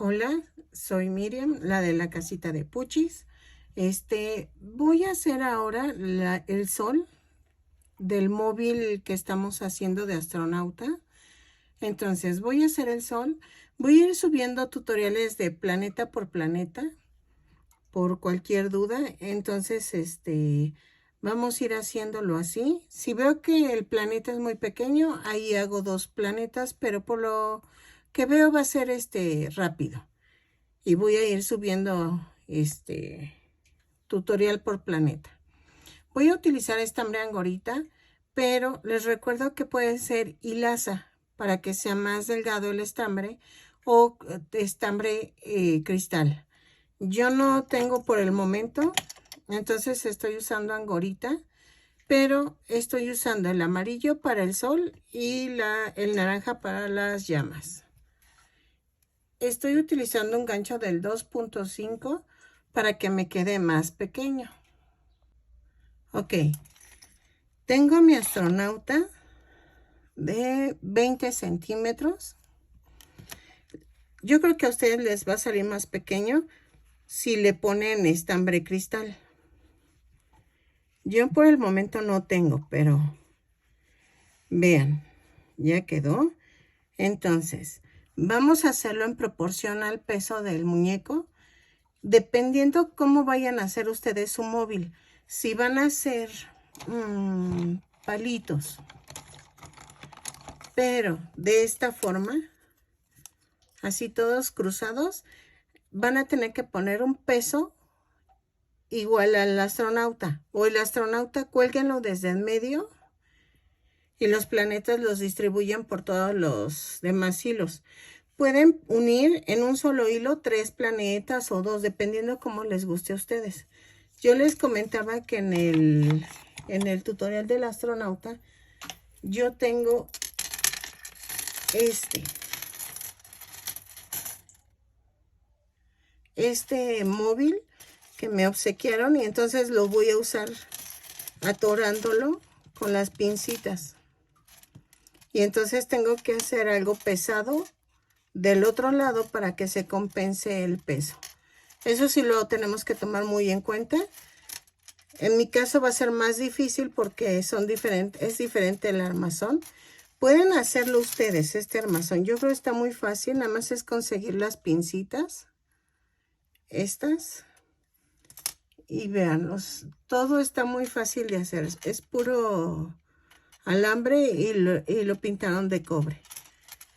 Hola, soy Miriam, la de la casita de Puchis. Voy a hacer ahora el sol del móvil que estamos haciendo de astronauta. Entonces, voy a hacer el sol. Voy a ir subiendo tutoriales de planeta por planeta, por cualquier duda. Entonces, vamos a ir haciéndolo así. Si veo que el planeta es muy pequeño, ahí hago 2 planetas, pero por lo que veo va a ser rápido. Y voy a ir subiendo tutorial por planeta. Voy a utilizar estambre angorita, pero les recuerdo que puede ser hilaza para que sea más delgado el estambre o estambre cristal. Yo no tengo por el momento, entonces estoy usando angorita, pero estoy usando el amarillo para el sol y el naranja para las llamas. Estoy utilizando un gancho del 2.5 para que me quede más pequeño. Ok, tengo mi astronauta de 20 centímetros. Yo creo que a ustedes les va a salir más pequeño si le ponen estambre cristal. Yo por el momento no tengo, pero vean, ya quedó. Entonces, vamos a hacerlo en proporción al peso del muñeco, dependiendo cómo vayan a hacer ustedes su móvil. Si van a hacer palitos, pero de esta forma, así todos cruzados, van a tener que poner un peso igual al astronauta, o el astronauta cuélguenlo desde el medio y los planetas los distribuyen por todos los demás hilos. Pueden unir en un solo hilo 3 planetas o 2, dependiendo cómo les guste a ustedes. Yo les comentaba que en el tutorial del astronauta yo tengo este móvil que me obsequiaron, y entonces lo voy a usar atorándolo con las pincitas. Y entonces tengo que hacer algo pesado del otro lado para que se compense el peso. Eso sí lo tenemos que tomar muy en cuenta. En mi caso va a ser más difícil porque es diferente el armazón. Pueden hacerlo ustedes, este armazón. Yo creo que está muy fácil, nada más es conseguir las pincitas. Estas. Y veanlos, todo está muy fácil de hacer. Es puro alambre y lo pintaron de cobre.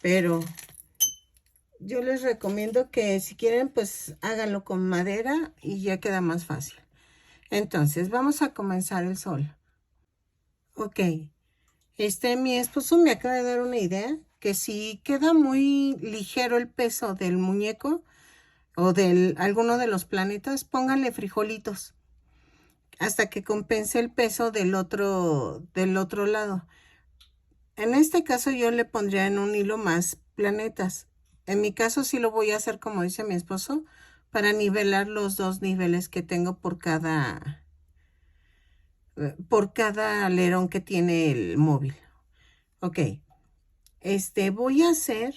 Pero yo les recomiendo que si quieren, pues háganlo con madera y ya queda más fácil. Entonces, vamos a comenzar el sol. Ok. Mi esposo me acaba de dar una idea, que si queda muy ligero el peso del muñeco o de alguno de los planetas, pónganle frijolitos hasta que compense el peso del otro lado. En este caso yo le pondría en un hilo más planetas. En mi caso sí lo voy a hacer como dice mi esposo, para nivelar los 2 niveles que tengo por cada alerón que tiene el móvil. Ok, voy a hacer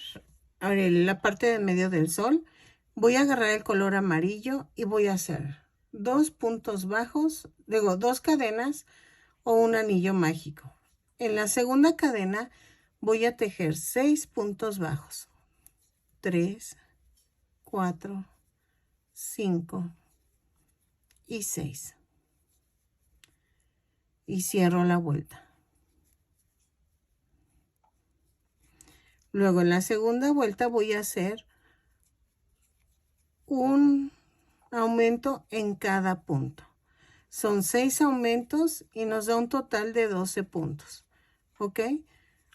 la parte de medio del sol. Voy a agarrar el color amarillo y voy a hacer 2 puntos bajos, digo 2 cadenas o un anillo mágico. En la segunda cadena voy a tejer 6 puntos bajos. 3, 4, 5 y 6. Y cierro la vuelta. Luego en la segunda vuelta voy a hacer un aumento en cada punto. Son 6 aumentos y nos da un total de 12 puntos. ¿Ok?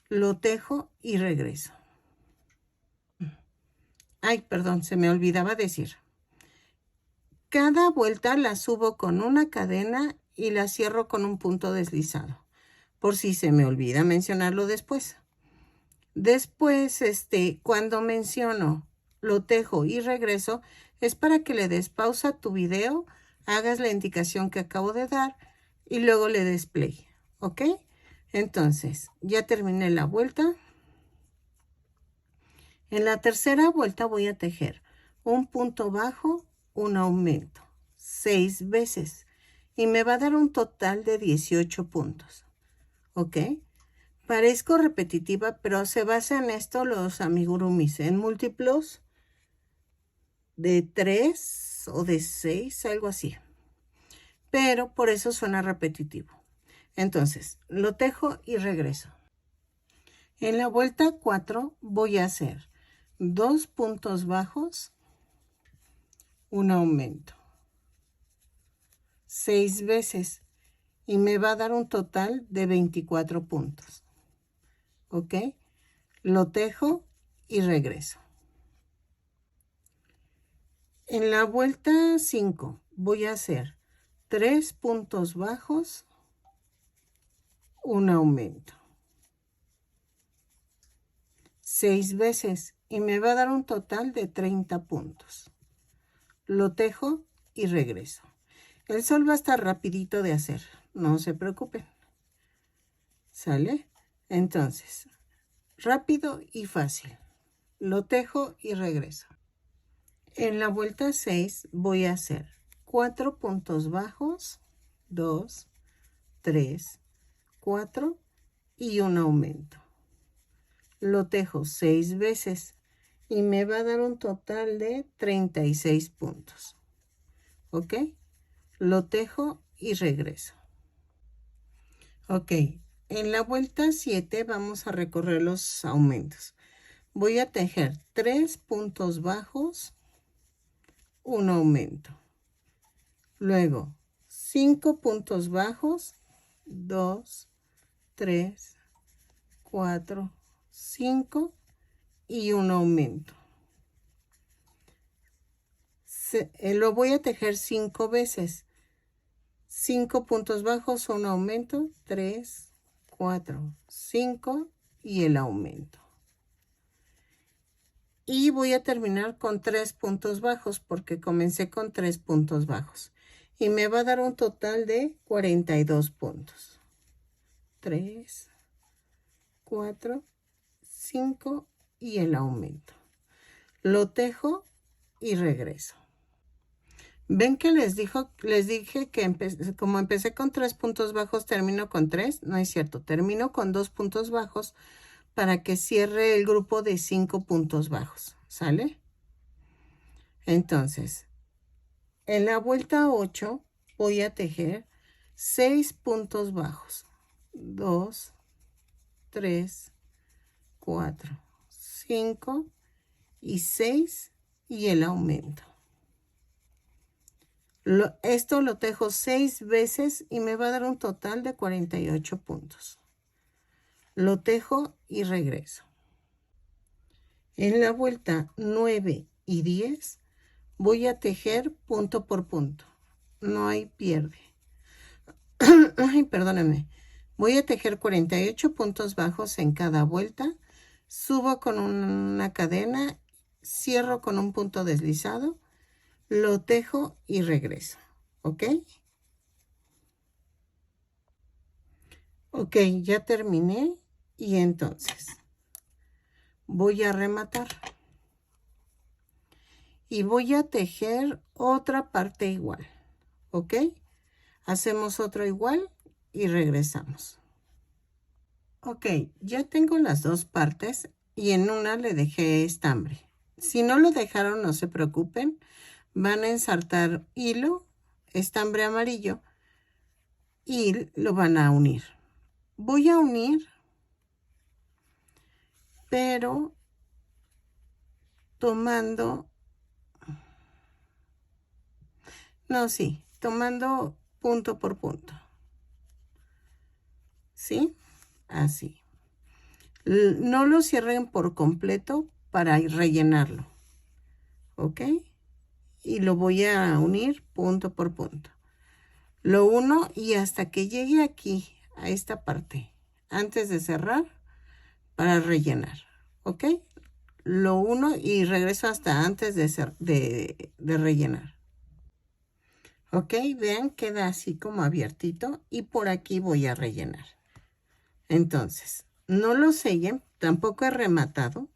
Lo tejo y regreso. Ay, perdón, se me olvidaba decir. Cada vuelta la subo con una cadena y la cierro con un punto deslizado, por si se me olvida mencionarlo después. Después, cuando menciono lo tejo y regreso, es para que le des pausa a tu video, hagas la indicación que acabo de dar y luego le des play, ¿ok? Entonces, ya terminé la vuelta. En la tercera vuelta voy a tejer un punto bajo, un aumento, 6 veces. Y me va a dar un total de 18 puntos. ¿Ok? Parezco repetitiva, pero se basa en esto los amigurumis, en múltiplos de 3 o de 6, algo así. Pero por eso suena repetitivo. Entonces, lo tejo y regreso. En la vuelta 4 voy a hacer 2 puntos bajos, un aumento, 6 veces, y me va a dar un total de 24 puntos. ¿Ok? Lo tejo y regreso. En la vuelta 5 voy a hacer 3 puntos bajos, un aumento, 6 veces, y me va a dar un total de 30 puntos. Lo tejo y regreso. El sol va a estar rapidito de hacer, no se preocupen. ¿Sale? Entonces, rápido y fácil. Lo tejo y regreso. En la vuelta 6 voy a hacer 4 puntos bajos, 2, 3, 4 y un aumento. Lo tejo 6 veces y me va a dar un total de 36 puntos. ¿Ok? Lo tejo y regreso. Ok, en la vuelta 7 vamos a recorrer los aumentos. Voy a tejer 3 puntos bajos, un aumento. Luego, 5 puntos bajos, 2, 3, 4, 5 y un aumento. Lo voy a tejer 5 veces. 5 puntos bajos, un aumento, 3, 4, 5 y el aumento. Y voy a terminar con 3 puntos bajos porque comencé con 3 puntos bajos. Y me va a dar un total de 42 puntos. 3, 4, 5 y el aumento. Lo tejo y regreso. ¿Ven que les dije que como empecé con 3 puntos bajos, termino con 3? No es cierto, termino con 2 puntos bajos para que cierre el grupo de 5 puntos bajos. ¿Sale? Entonces, en la vuelta 8 voy a tejer 6 puntos bajos. 2, 3, 4, 5 y 6 y el aumento. Esto lo tejo 6 veces y me va a dar un total de 48 puntos. Lo tejo y regreso. En la vuelta 9 y 10 voy a tejer punto por punto. No hay pierde. Ay, perdónenme. Voy a tejer 48 puntos bajos en cada vuelta. Subo con una cadena, cierro con un punto deslizado, lo tejo y regreso. ¿Ok? Ok, ya terminé y entonces voy a rematar. Y voy a tejer otra parte igual. ¿Ok? Hacemos otro igual y regresamos. Ok, ya tengo las dos partes y en una le dejé estambre. Si no lo dejaron, no se preocupen. Van a ensartar hilo, estambre amarillo y lo van a unir. Voy a unir, pero tomando, no, sí, tomando punto por punto. ¿Sí? Así. No lo cierren por completo para rellenarlo. ¿Ok? Y lo voy a unir punto por punto. Lo uno y hasta que llegue aquí, a esta parte, antes de cerrar, para rellenar. ¿Ok? Lo uno y regreso hasta antes de rellenar. ¿Ok? Vean, queda así como abiertito y por aquí voy a rellenar. Entonces, no lo sellen, tampoco he rematado,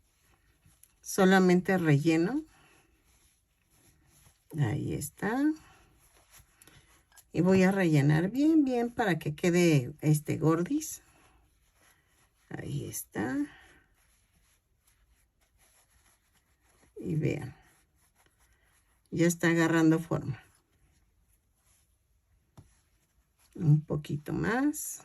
solamente relleno. Ahí está. Y voy a rellenar bien, bien para que quede gordis. Ahí está. Y vean. Ya está agarrando forma. Un poquito más.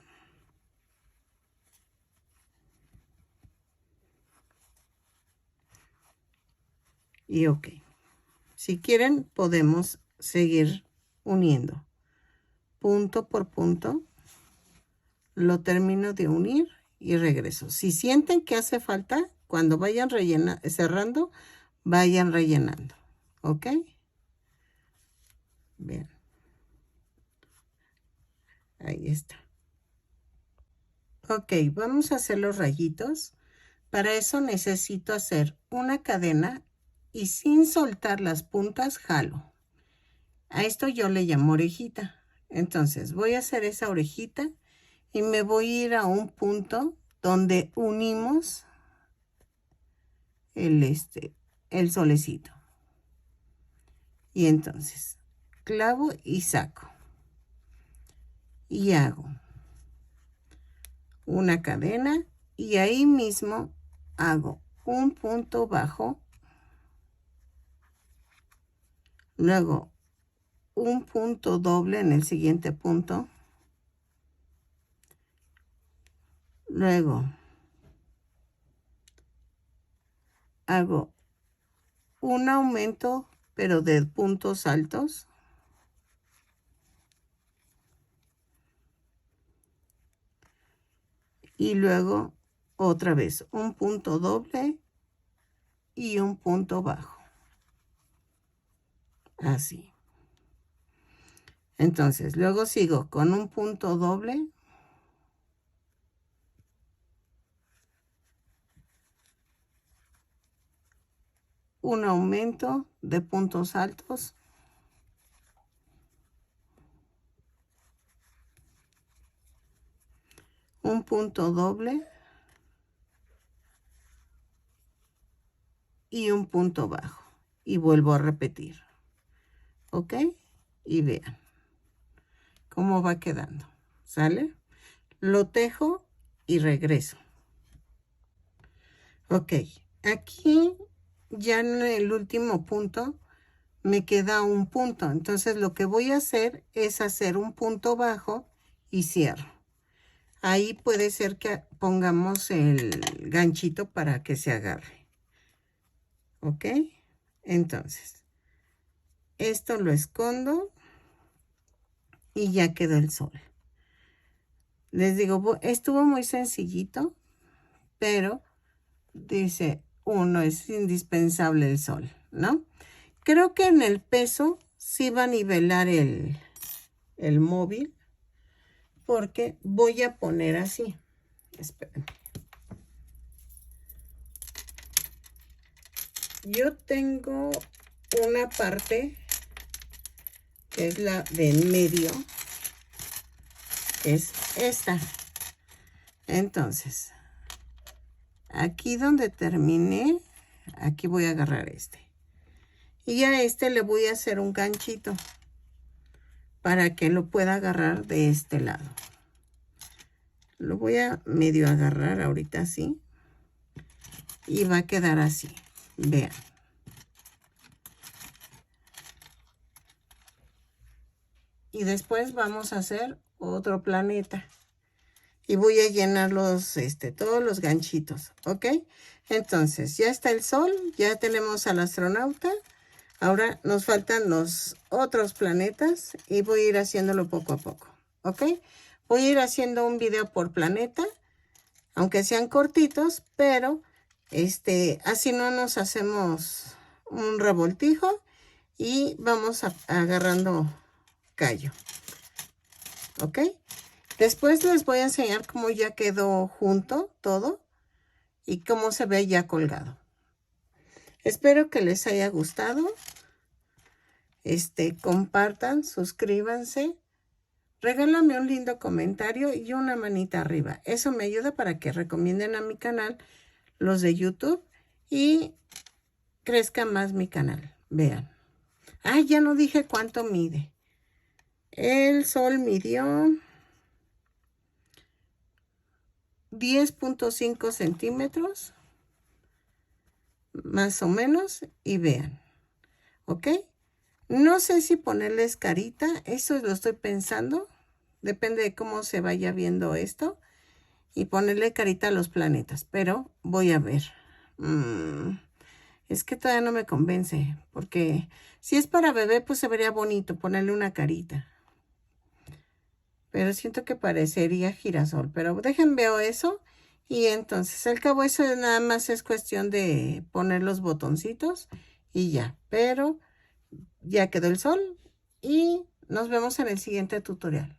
Y ok. Si quieren, podemos seguir uniendo. Punto por punto. Lo termino de unir y regreso. Si sienten que hace falta, cuando vayan cerrando, vayan rellenando. ¿Ok? Vean. Ahí está. Ok, vamos a hacer los rayitos. Para eso necesito hacer una cadena y sin soltar las puntas jalo. A esto yo le llamo orejita. Entonces voy a hacer esa orejita y me voy a ir a un punto donde unimos el solecito. Y entonces clavo y saco. Y hago una cadena y ahí mismo hago un punto bajo, luego un punto doble en el siguiente punto, luego hago un aumento pero de puntos altos, y luego otra vez un punto doble y un punto bajo, así. Entonces luego sigo con un punto doble, un aumento de puntos altos, un punto doble y un punto bajo, y vuelvo a repetir. ¿Ok? Y vean cómo va quedando. ¿Sale? Lo tejo y regreso. Ok, aquí ya en el último punto me queda un punto. Entonces lo que voy a hacer es hacer un punto bajo y cierro. Ahí puede ser que pongamos el ganchito para que se agarre. ¿Ok? Entonces, esto lo escondo y ya quedó el sol. Les digo, estuvo muy sencillito, pero dice uno, es indispensable el sol, ¿no? Creo que en el peso sí va a nivelar el móvil, porque voy a poner así. Esperen. Yo tengo una parte que es la de en medio, es esta. Entonces, aquí donde terminé, aquí voy a agarrar este. Y a este le voy a hacer un ganchito para que lo pueda agarrar de este lado. Lo voy a medio agarrar ahorita así. Y va a quedar así. Vean. Y después vamos a hacer otro planeta. Y voy a llenar todos los ganchitos. ¿Ok? Entonces, ya está el sol. Ya tenemos al astronauta. Ahora nos faltan los otros planetas. Y voy a ir haciéndolo poco a poco. ¿Ok? Voy a ir haciendo un video por planeta. Aunque sean cortitos, pero así no nos hacemos un revoltijo y vamos agarrando callo. ¿Ok? Después les voy a enseñar cómo ya quedó junto todo y cómo se ve ya colgado. Espero que les haya gustado. Compartan, suscríbanse. Regálame un lindo comentario y una manita arriba. Eso me ayuda para que recomienden a mi canal los de YouTube y crezca más mi canal. Vean. Ay, ya no dije cuánto mide. El sol midió 10.5 centímetros, más o menos, y vean, ¿ok? No sé si ponerles carita, eso lo estoy pensando, depende de cómo se vaya viendo esto, y ponerle carita a los planetas, pero voy a ver. Es que todavía no me convence, porque si es para bebé, pues se vería bonito ponerle una carita. Pero siento que parecería girasol. Pero dejen veo eso. Y entonces, al cabo eso nada más es cuestión de poner los botoncitos y ya. Pero ya quedó el sol y nos vemos en el siguiente tutorial.